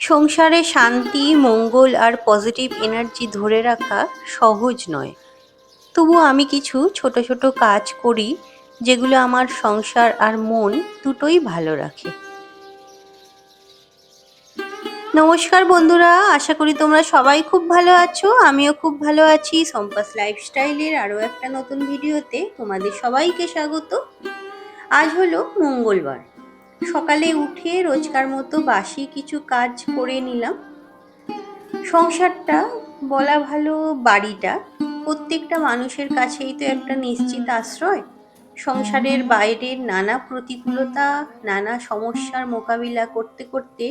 সংসারে শান্তি, মঙ্গল আর positive energy ধরে রাখা সহজ নয়। তবুও আমি কিছু ছোট ছোট কাজ করি যেগুলো আমার সংসার আর মন দুটোই ভালো রাখে। নমস্কার বন্ধুরা, আশা করি তোমরা সবাই খুব ভালো আছো। আমিও খুব ভালো আছি। সম্পাস লাইফস্টাইলের আরও একটা নতুন ভিডিওতে তোমাদের সবাইকে স্বাগত। আজ হলো মঙ্গলবার। সকালে উঠে রোজকার মতো বাসি কিছু কাজ করে নিলাম। সংসারটা বলা ভালো, বাড়িটা প্রত্যেকটা মানুষের কাছেই তো একটা নিশ্চিত আশ্রয়। সংসারের বাইরের নানা প্রতিকূলতা, নানা সমস্যার মোকাবিলা করতে করতে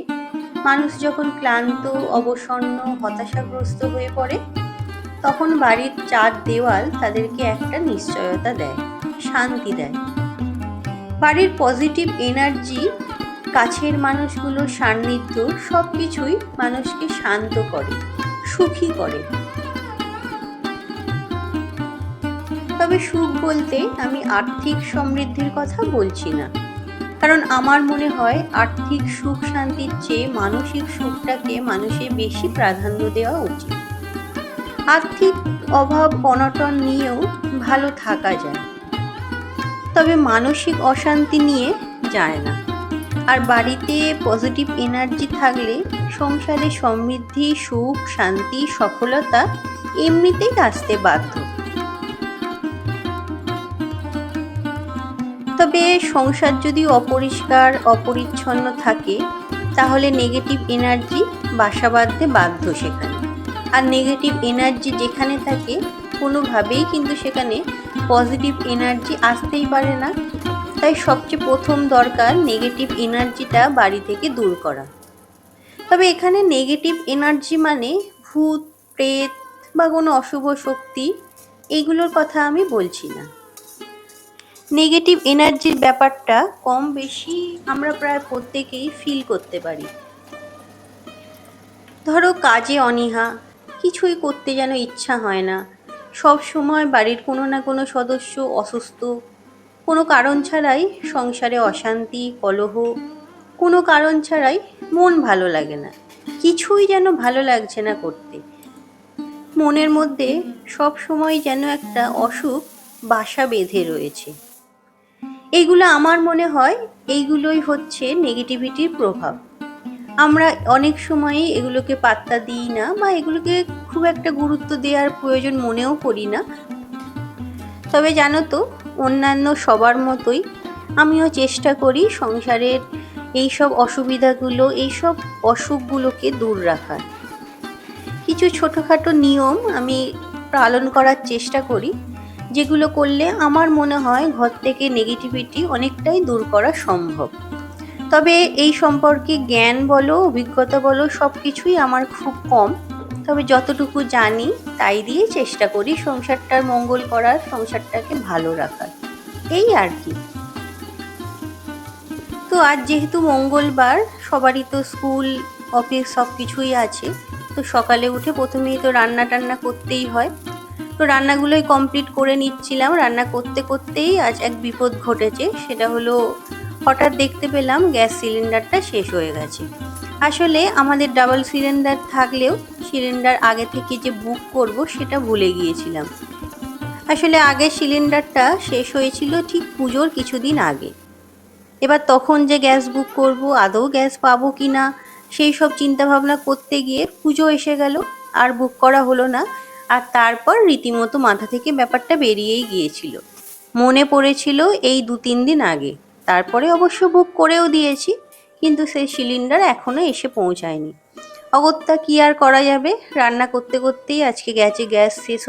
মানুষ যখন ক্লান্ত, অবসন্ন, হতাশাগ্রস্ত হয়ে পড়ে, তখন বাড়ির চার দেওয়াল তাদেরকে একটা নিশ্চয়তা দেয়, শান্তি দেয়। বাড়ির পজিটিভ এনার্জি, কাছের মানুষগুলোর সান্নিধ্য সবকিছুই মানুষকে শান্ত করে, সুখী করে। তবে সুখ বলতে আমি আর্থিক সমৃদ্ধির কথা বলছি না, কারণ আমার মনে হয় আর্থিক সুখ শান্তির চেয়ে মানসিক সুখটাকে মানুষের বেশি প্রাধান্য দেওয়া উচিত। আর্থিক অভাব অনটন নিয়েও ভালো থাকা যায়, তবে মানসিক অশান্তি নিয়ে যায় না। আর বাড়িতে পজিটিভ এনার্জি থাকলে সংসারে সমৃদ্ধি, সুখ, শান্তি, সফলতা এমনিতেই আসতে বাধ্য। তবে সংসার যদি অপরিষ্কার, অপরিচ্ছন্ন থাকে, তাহলে নেগেটিভ এনার্জি বাসা বাঁধতে বাধ্য সেখানে। আর নেগেটিভ এনার্জি যেখানে থাকে, কোনোভাবেই কিন্তু সেখানে পজিটিভ এনার্জি আসতেই পারে না। তাই সবচেয়ে প্রথম দরকার নেগেটিভ এনার্জিটা বাড়ি থেকে দূর করা। তবে এখানে নেগেটিভ এনার্জি মানে ভূত, প্রেত বা কোনো অশুভ শক্তি, এইগুলোর কথা আমি বলছি না। নেগেটিভ এনার্জির ব্যাপারটা কম বেশি আমরা প্রায় প্রত্যেকেই ফিল করতে পারি। ধরো কাজে অনীহা, কিছুই করতে যেন ইচ্ছা হয় না, সব সময় বাড়ির কোনো না কোনো সদস্য অসুস্থ, কোনো কারণ ছাড়াই সংসারে অশান্তি, কলহ, কোনো কারণ ছাড়াই মন ভালো লাগে না, কিছুই যেন ভালো লাগছে না করতে। মনের মধ্যে সব সময় যেন একটা অসুখ বাসা বেঁধে রয়েছে। এইগুলো আমার মনে হয় এইগুলোই হচ্ছে নেগেটিভিটির প্রভাব। আমরা অনেক সময়ই এগুলোকে পাত্তা দিই না, বা এগুলোকে খুব একটা গুরুত্ব দেওয়ার প্রয়োজন মনেও করি না। তবে জানো তো, অন্যান্য সবার মতোই আমিও চেষ্টা করি সংসারের এইসব অসুবিধাগুলো, এইসব অসুখগুলোকে দূর রাখার। কিছু ছোটোখাটো নিয়ম আমি পালন করার চেষ্টা করি, যেগুলো করলে আমার মনে হয় ঘর থেকে নেগেটিভিটি অনেকটাই দূর করা সম্ভব। তবে এই সম্পর্কে জ্ঞান বলো, অভিজ্ঞতা বলো, সব কিছুই আমার খুব কম। তবে যতটুকু জানি তাই দিয়ে চেষ্টা করি সংসারটার মঙ্গল করার, সংসারটাকে ভালো রাখার, এই আর কি। তো আজ যেহেতু মঙ্গলবার, সবারই তো স্কুল, অফিস সব কিছুই আছে। তো সকালে উঠে প্রথমেই তো রান্না টান্না করতেই হয়। তো রান্নাগুলোই কমপ্লিট করে নিচ্ছিলাম। রান্না করতে করতেই আজ এক বিপদ ঘটেছে। সেটা হলো, হঠাৎ দেখতে পেলাম গ্যাস সিলিন্ডারটা শেষ হয়ে গেছে। আসলে আমাদের ডাবল সিলিন্ডার থাকলেও সিলিন্ডার আগে থেকে যে বুক করব সেটা ভুলে গিয়েছিলাম। আসলে আগের সিলিন্ডারটা শেষ হয়েছিল ঠিক পুজোর কিছুদিন আগে। এবার তখন যে গ্যাস বুক করব, আদৌ গ্যাস পাবো কি না, সেই সব চিন্তাভাবনা করতে গিয়ে পুজো এসে গেল, আর বুক করা হলো না। আর তারপর রীতিমতো মাথা থেকে ব্যাপারটা বেরিয়েই গিয়েছিল। মনে পড়েছিল এই 2-3 দিন আগে। তারপরে অবশ্য বুক করেও দিয়েছি, কিন্তু সেই সিলিন্ডার এখনো এসে পৌঁছায়নি। অগত্যা কি আর করা যাবে, রান্না করতে করতেই আজকে গ্যাস শেষ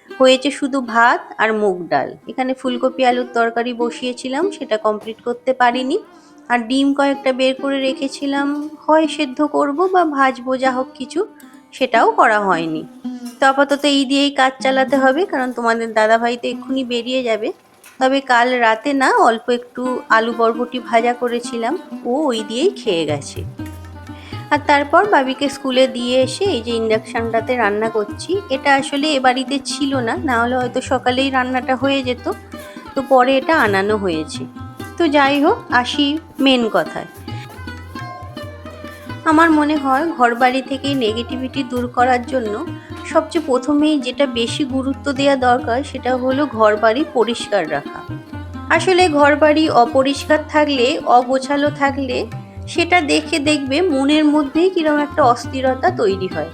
হয়েছে শুধু ভাত আর মুগ ডাল। এখানে ফুলকপি আলুর তরকারি বসিয়েছিলাম, সেটা কমপ্লিট করতে পারিনি। আর ডিম কয়েকটা বের করে রেখেছিলাম, হয় সেদ্ধ করব বা ভাজবো, যা হোক কিছু, সেটাও করা হয়নি। তো আপাতত এই দিয়েই কাজ চালাতে হবে, কারণ তোমাদের দাদাভাই তো এক্ষুনি বেরিয়ে যাবে। তবে কাল রাতে না অল্প একটু আলু বরবটি ভাজা করেছিলাম, ও ওই দিয়েই খেয়ে গেছে। আর তারপর বাবিকে স্কুলে দিয়ে এসে এই যে ইন্ডাকশানটাতে রান্না করছি। এটা আসলে এ বাড়িতে ছিল না, না হলে হয়তো সকালেই রান্নাটা হয়ে যেত। তো পরে এটা আনানো হয়েছে। তো যাই হোক, আসি মেন কথায়। আমার মনে হয় ঘরবাড়ি থেকে নেগেটিভিটি দূর করার জন্য সবচেয়ে প্রথমেই যেটা বেশি গুরুত্ব দেওয়া দরকার সেটা হলো ঘরবাড়ি পরিষ্কার রাখা। আসলে ঘরবাড়ি অপরিষ্কার থাকলে, অগোছালো থাকলে সেটা দেখে দেখবে মনের মধ্যেই কিরকম একটা অস্থিরতা তৈরি হয়।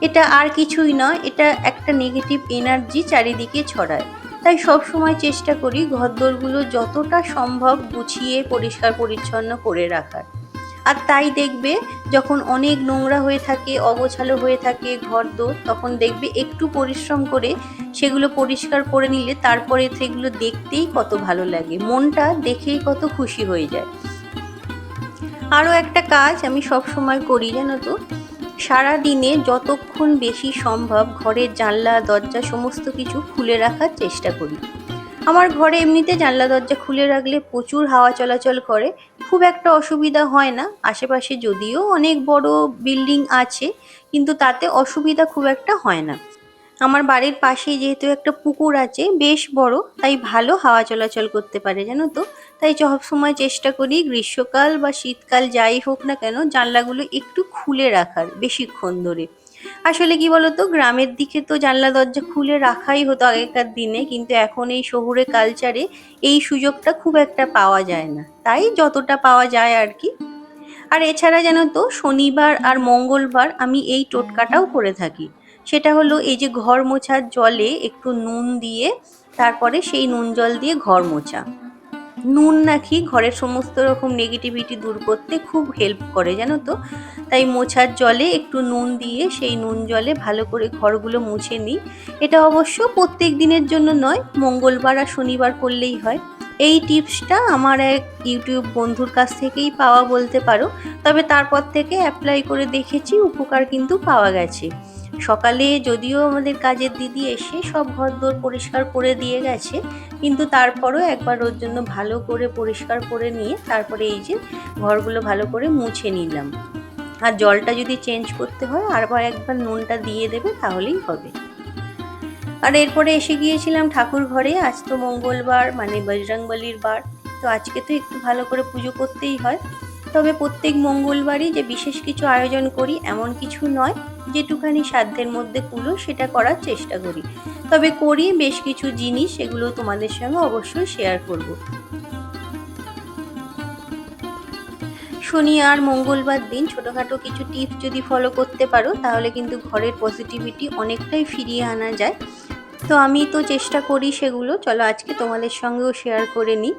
এটা আর কিছুই নয়, এটা একটা নেগেটিভ এনার্জি চারিদিকে ছড়ায়। তাই সবসময় চেষ্টা করি ঘরদোরগুলো যতটা সম্ভব গুছিয়ে পরিষ্কার পরিচ্ছন্ন করে রাখার। আর তাই দেখবে যখন অনেক নোংরা হয়ে থাকে, অগোছালো হয়ে থাকে ঘরদোর, তখন দেখবে একটু পরিশ্রম করে সেগুলো পরিষ্কার করে নিলে তারপরে সেগুলো দেখতেই কত ভালো লাগে, মনটা দেখেই কত খুশি হয়ে যায়। আরও একটা কাজ আমি সব সময় করি জানো তো, সারা দিনে যতক্ষণ বেশি সম্ভব ঘরের জানলা দরজা সমস্ত কিছু খুলে রাখার চেষ্টা করি। আমার ঘরে এমনিতে জানলা দরজা খুলে রাখলে প্রচুর হাওয়া চলাচল করে, খুব একটা অসুবিধা হয় না। আশেপাশে যদিও অনেক বড় বিল্ডিং আছে, কিন্তু তাতে অসুবিধা খুব একটা হয় না। আমার বাড়ির পাশেই যেহেতু একটা পুকুর আছে বেশ বড়, তাই ভালো হাওয়া চলাচল করতে পারে জানো তো। তাই সব সময় চেষ্টা করি গ্রীষ্মকাল বা শীতকাল যাই হোক না কেন জানলাগুলো একটু খুলে রাখার বেশিক্ষণ ধরে। আসলে কি বলতো, গ্রামের দিকে তো জানলা দরজা খুলে রাখাই হতো আগেকার দিনে, কিন্তু এখন এই শহুরে কালচারে এই সুযোগটা খুব একটা পাওয়া যায় না, তাই যতটা পাওয়া যায় আর কি। আর এছাড়া জানো তো, শনিবার আর মঙ্গলবার আমি এই টোটকাটাও করে থাকি। সেটা হলো এই যে ঘর মোছার জলে একটু নুন দিয়ে তারপরে সেই নুন জল দিয়ে ঘর মোছা। নুন নাকি ঘরের সমস্ত রকম নেগেটিভিটি দূর করতে খুব হেল্প করে জানো তো। তাই মোছার জলে একটু নুন দিয়ে সেই নুন জলে ভালো করে ঘরগুলো মুছে নিই। এটা অবশ্য প্রত্যেক দিনের জন্য নয়, মঙ্গলবার আর শনিবার করলেই হয়। এই টিপসটা আমার এক ইউটিউব বন্ধুর কাছ থেকেই পাওয়া বলতে পারো, তবে তারপর থেকে অ্যাপ্লাই করে দেখেছি, উপকার কিন্তু পাওয়া গেছে। সকালে যদিও আমাদের কাজের দিদি এসে সব ঘরদোর পরিষ্কার করে দিয়ে গেছে, কিন্তু তারপরও একবার ওর জন্য ভালো করে পরিষ্কার করে নিয়ে তারপরে এই যে ঘরগুলো ভালো করে মুছে নিলাম। আর জলটা যদি চেঞ্জ করতে হয় আরবার একবার নুনটা দিয়ে দেবে, তাহলেই হবে। আর এরপরে এসে গিয়েছিলাম ঠাকুর ঘরে। আজ তো মঙ্গলবার, মানে বজরংবলির বার, তো আজকে তো একটু ভালো করে পুজো করতেই হয়। তবে প্রত্যেক মঙ্গলবারই যে বিশেষ কিছু আয়োজন করি এমন কিছু নয়, যেটুখানি সাধ্যের মধ্যে কুলো সেটা করার চেষ্টা করি। তবে করি বেশ কিছু জিনিস, সেগুলো তোমাদের সঙ্গে অবশ্যই শেয়ার করব। শনি আর মঙ্গলবার দিন ছোটোখাটো কিছু টিপস যদি ফলো করতে পারো তাহলে কিন্তু ঘরের পজিটিভিটি অনেকটাই ফিরিয়ে আনা যায়। তো আমি তো চেষ্টা করি সেগুলো, চলো আজকে তোমাদের সঙ্গেও শেয়ার করে নিই।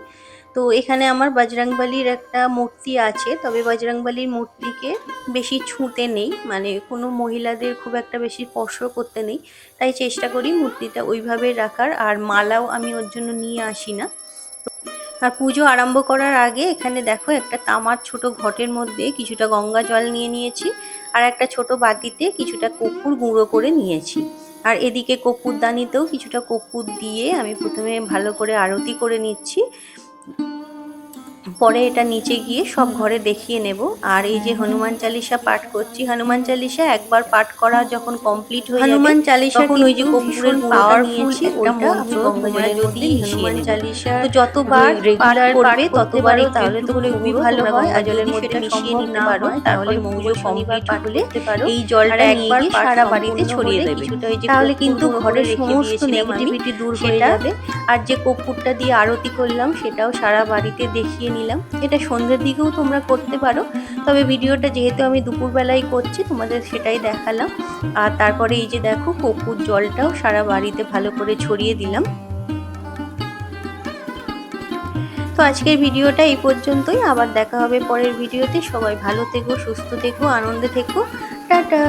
তো এখানে আমার বজরংবলির একটা মূর্তি আছে, তবে বজরংবলির মূর্তিকে বেশি ছুঁতে নেই, মানে কোনো মহিলাদের খুব একটা বেশি স্পর্শ করতে নেই। তাই চেষ্টা করি মূর্তিটা ওইভাবে রাখার, আর মালাও আমি ওর জন্য নিয়ে আসি না। আর পুজো আরম্ভ করার আগে এখানে দেখো একটা তামার ছোট ঘটের মধ্যে কিছুটা গঙ্গা জল নিয়ে নিয়েছি, আর একটা ছোট বাটিতে কিছুটা কর্পূর গুঁড়ো করে নিয়েছি। আর এদিকে কর্পূরদানিতেও কিছুটা কর্পূর দিয়ে আমি প্রথমে ভালো করে আরতি করে নিচ্ছি, পরে এটা নিচে গিয়ে সব ঘরে দেখিয়ে নেব। আর এই যে হনুমান চালিসা পাঠ করছি, হনুমান চালিসা একবার পাঠ করা যখন কমপ্লিট হয়ে যাবে, হনুমান চালিসা তখন ওই যে কর্পূরের পাওয়ারফুল একটা মন্ত্র তোমরা যদি হনুমান চালিসা তো যতবার রেগুলার করবে ততবারই তাহলে তো খুবই ভালো হয়। আর জলের মধ্যে মিশিয়ে নিতে পারো, তাহলে পুজো শনিবার পাঠ করতে পারো, এই জলটা একবার সারা বাড়িতে ছড়িয়ে দেবে, তাহলে কিন্তু ঘরের সমস্ত নেগেটিভিটি দূর হয়ে যাবে। আর যে কর্পূরটা দিয়ে আরতি করলাম সেটাও সারা বাড়িতে দেখিয়ে নিলাম। এটা সন্ধ্যের দিকেও তোমরা করতে পারো, তবে ভিডিওটা যেহেতু আমি দুপুরবেলায় করছি তোমাদের সেটাই দেখালাম। আর তারপরে এই যে দেখো কর্পূর জলটাও সারা বাড়িতে ভালো করে ছড়িয়ে দিলাম। তো আজকের ভিডিওটা এই পর্যন্তই, আবার দেখা হবে পরের ভিডিওতে। সবাই ভালো থেকো, সুস্থ থেকো, আনন্দে থেকো, টাটা।